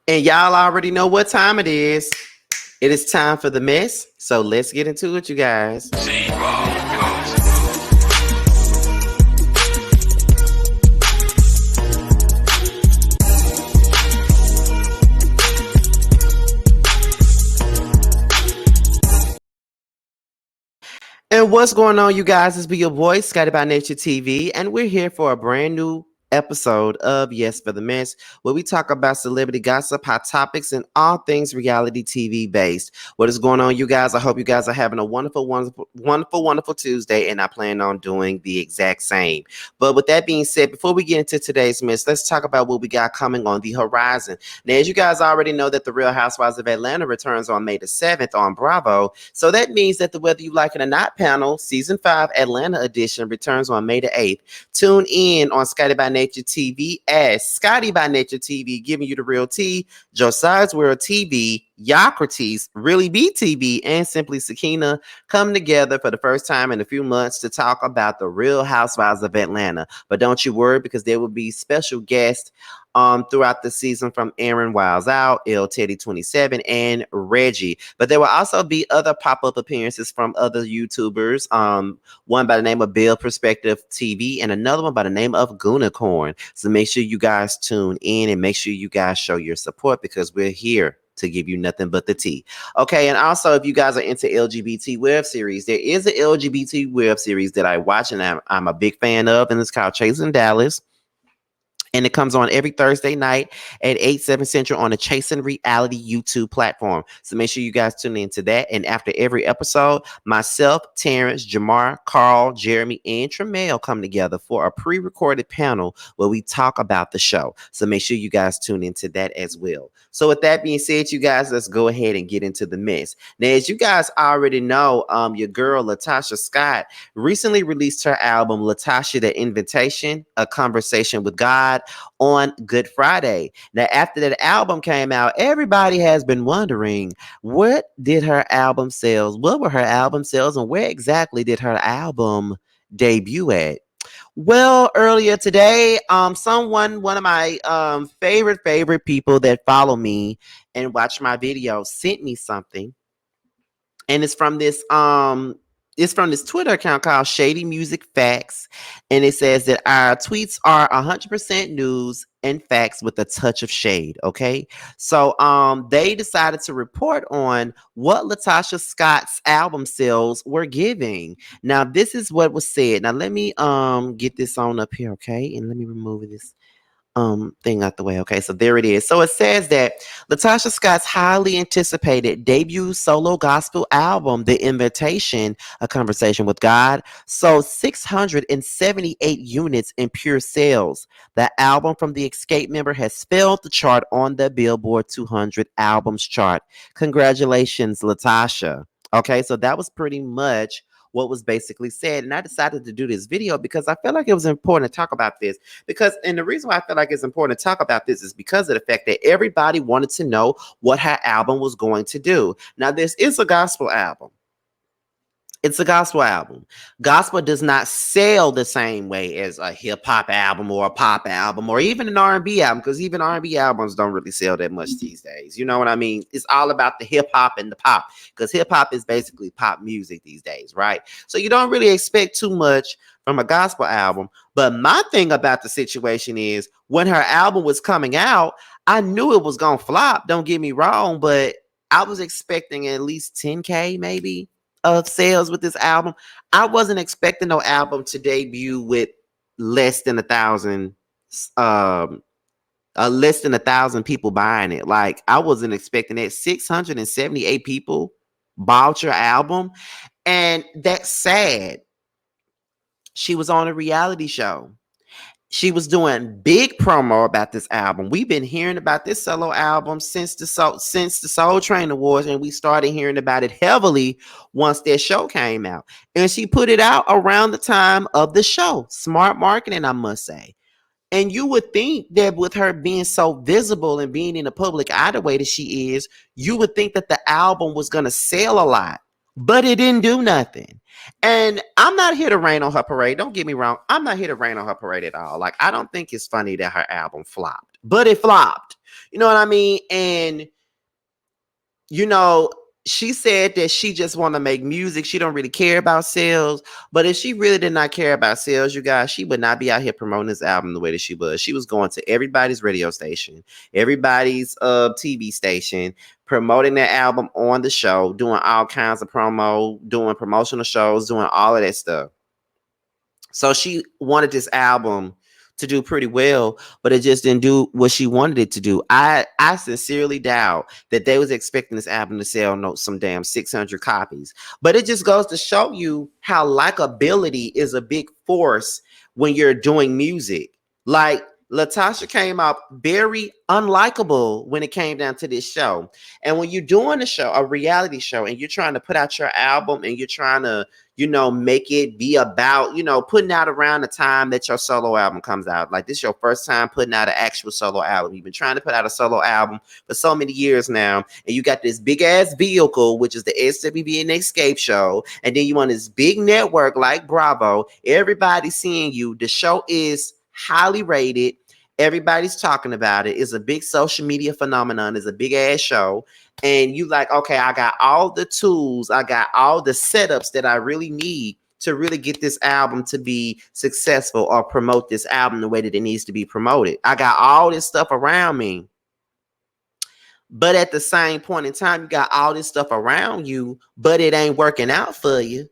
And y'all already know what time it is. It is time for the mess. So let's get into it, you guys. And what's going on, you guys? It's be your boy, Scotty by Nature TV, and we're here for a brand new episode of Yes for the Mess, where we talk about celebrity gossip, hot topics, and all things reality TV based. What is going on, you guys? I hope you guys are having a wonderful Tuesday, and I plan on doing the exact same. But with that being said, before we get into today's mess, let's talk about what we got coming on the horizon. Now, as you guys already know, that the Real Housewives of Atlanta returns on May the 7th on Bravo. So that means that the Whether You Like It or Not panel, Season 5 Atlanta edition, returns on May the 8th. Tune in on Scotty by Nature TV as Scotty by Nature TV, giving you the real tea, Josiah's World TV, Yocrates, Really Be TV, and Simply Sakina come together for the first time in a few months to talk about the Real Housewives of Atlanta. But don't you worry, because there will be special guests throughout the season from Aaron Wiles Out, L Teddy 27, and Reggie. But there will also be other pop-up appearances from other YouTubers. One by the name of Bill Perspective TV and another one by the name of Goonicorn. So make sure you guys tune in and make sure you guys show your support, because we're here to give you nothing but the tea. Okay, and also if you guys are into LGBT web series, there is an LGBT web series that I watch and I'm a big fan of, and it's called Chasing Dallas. And it comes on every Thursday night at 8, 7 Central on the Chasing Reality YouTube platform. So make sure you guys tune into that. And after every episode, myself, Terrence, Jamar, Carl, Jeremy, and Tremail come together for a pre-recorded panel where we talk about the show. So make sure you guys tune into that as well. So with that being said, you guys, let's go ahead and get into the mess. Now, as you guys already know, your girl, LaTocha Scott, recently released her album, LaTocha, The Invitation, A Conversation with God, on Good Friday. Now, after that album came out, everybody has been wondering, what did her album sales? What were her album sales, and where exactly did her album debut at? Well, earlier today, one of my favorite people that follow me and watch my videos sent me something, and it's from this Twitter account called Shady Music Facts. And it says that our tweets are 100% news and facts with a touch of shade. Okay. So they decided to report on what LaTocha Scott's album sales were giving. Now, this is what was said. Now let me get this on up here, okay? And let me remove this thing out the way. Okay, so there it is. So it says that LaTocha Scott's highly anticipated debut solo gospel album, The Invitation, A Conversation with God, sold 678 units in pure sales. The album from the Xscape member has failed to chart on the Billboard 200 albums chart. Congratulations, LaTocha. Okay, so that was pretty much what was basically said. And I decided to do this video because I felt like it was important to talk about this. And the reason why I feel like it's important to talk about this is because of the fact that everybody wanted to know what her album was going to do. Now, this is a gospel album. It's a gospel album. Gospel does not sell the same way as a hip hop album or a pop album or even an R&B album, because even R&B albums don't really sell that much these days. You know what I mean? It's all about the hip hop and the pop, because hip hop is basically pop music these days, right? So you don't really expect too much from a gospel album. But my thing about the situation is, when her album was coming out, I knew it was going to flop. Don't get me wrong, but I was expecting at least 10K maybe of sales with this album. I wasn't expecting no album to debut with less than 1,000 less than 1,000 people buying it. Like, I wasn't expecting that. 678 people bought your album, and that's sad. She was on a reality show. She was doing big promo about this album. We've been hearing about this solo album since the Soul Train Awards, and we started hearing about it heavily once that show came out. And she put it out around the time of the show. Smart marketing, I must say. And you would think that with her being so visible and being in the public eye the way that she is, you would think that the album was going to sell a lot. But it didn't do nothing. And I'm not here to rain on her parade. Don't get me wrong. I'm not here to rain on her parade at all. Like, I don't think it's funny that her album flopped, but it flopped. You know what I mean? And you know, she said that she just want to make music. She don't really care about sales. But if she really did not care about sales, you guys, she would not be out here promoting this album the way that she was. She was going to everybody's radio station, everybody's TV station, promoting that album on the show, doing all kinds of promo, doing promotional shows, doing all of that stuff. So she wanted this album to do pretty well, but it just didn't do what she wanted it to do. I sincerely doubt that they was expecting this album to sell some damn 600 copies. But it just goes to show you how likability is a big force when you're doing music. Like LaTocha came out very unlikable when it came down to this show. And when you're doing a show, a reality show, and you're trying to put out your album and you're trying to, you know, make it be about, you know, putting out around the time that your solo album comes out. Like this is your first time putting out an actual solo album. You've been trying to put out a solo album for so many years now. And you got this big ass vehicle, which is the SWB and Xscape show. And then you on this big network like Bravo. Everybody's seeing you. The show is highly rated. Everybody's talking about it. It's a big social media phenomenon. It's a big ass show. And you like, okay, I got all the tools. I got all the setups that I really need to really get this album to be successful or promote this album the way that it needs to be promoted. I got all this stuff around me. But at the same point in time, you got all this stuff around you, but it ain't working out for you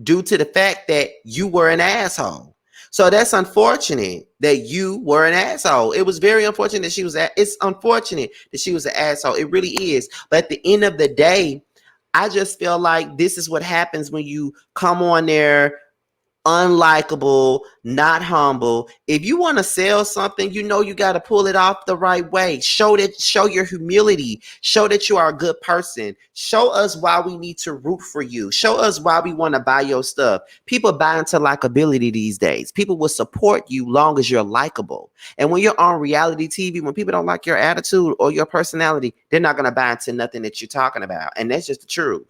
due to the fact that you were an asshole. So that's unfortunate that you were an asshole. It was very unfortunate that she was it's unfortunate that she was an asshole. It really is. But at the end of the day, I just feel like this is what happens when you come on there unlikable, not humble. If you want to sell something, you know you got to pull it off the right way. Show your humility. Show that you are a good person. Show us why we need to root for you. Show us why we want to buy your stuff. People buy into likability these days. People will support you long as you're likable. And when you're on reality TV, when people don't like your attitude or your personality, they're not going to buy into nothing that you're talking about. And that's just the truth.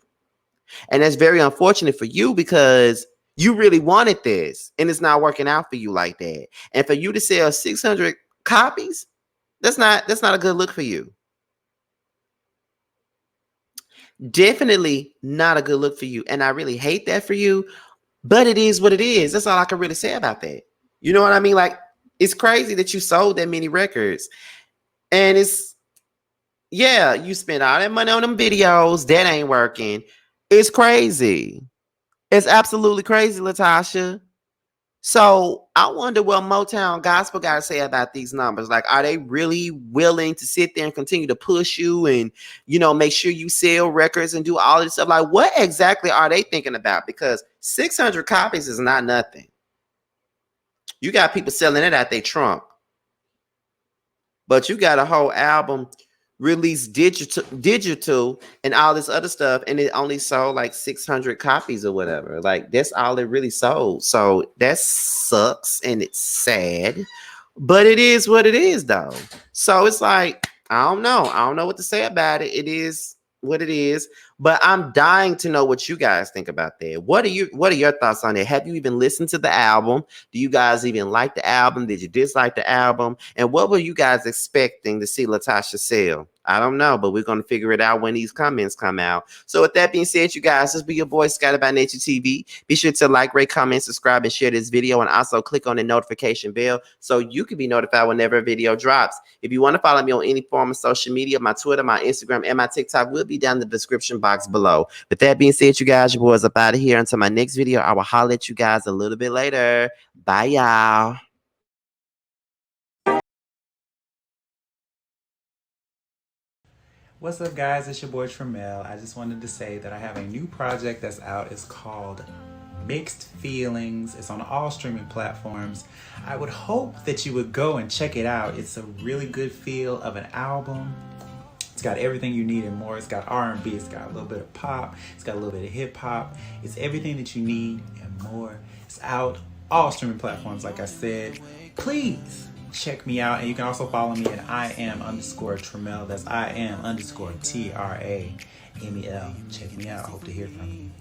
And that's very unfortunate for you because you really wanted this and it's not working out for you like that. And for you to sell 600 copies, that's not a good look for you. Definitely not a good look for you. And I really hate that for you, but it is what it is. That's all I can really say about that. You know what I mean? Like, it's crazy that you sold that many records. And it's, yeah, you spent all that money on them videos. That ain't working. It's crazy. It's absolutely crazy, LaTocha. So I wonder what Motown Gospel got to say about these numbers. Like, are they really willing to sit there and continue to push you and, you know, make sure you sell records and do all this stuff? Like, what exactly are they thinking about? Because 600 copies is not nothing. You got people selling it out their trunk. But you got a whole album released digital and all this other stuff, and it only sold like 600 copies or whatever. Like, that's all it really sold. So that sucks and it's sad, but it is what it is though. So it's like, I don't know what to say about it. It is what it is, but I'm dying to know what you guys think about that. What are your thoughts on it? Have you even listened to the album? Do you guys even like the album? Did you dislike the album? And what were you guys expecting to see LaTocha sell? I don't know, but we're going to figure it out when these comments come out. So with that being said, you guys, this be your boy, Scotty by Nature TV. Be sure to like, rate, comment, subscribe, and share this video. And also click on the notification bell so you can be notified whenever a video drops. If you want to follow me on any form of social media, my Twitter, my Instagram, and my TikTok will be down in the description box below. With that being said, you guys, your boys up out of here. Until my next video, I will holler at you guys a little bit later. Bye, y'all. What's up, guys? It's your boy Tremel. I just wanted to say that I have a new project that's out. It's called Mixed Feelings. It's on all streaming platforms. I would hope that you would go and check it out. It's a really good feel of an album. It's got everything you need and more. It's got R&B, it's got a little bit of pop, it's got a little bit of hip hop. It's everything that you need and more. It's out all streaming platforms, like I said. Please check me out, and you can also follow me at IAM_Tremel. That's IAM_TRAMEL. Check me out. I hope to hear from you.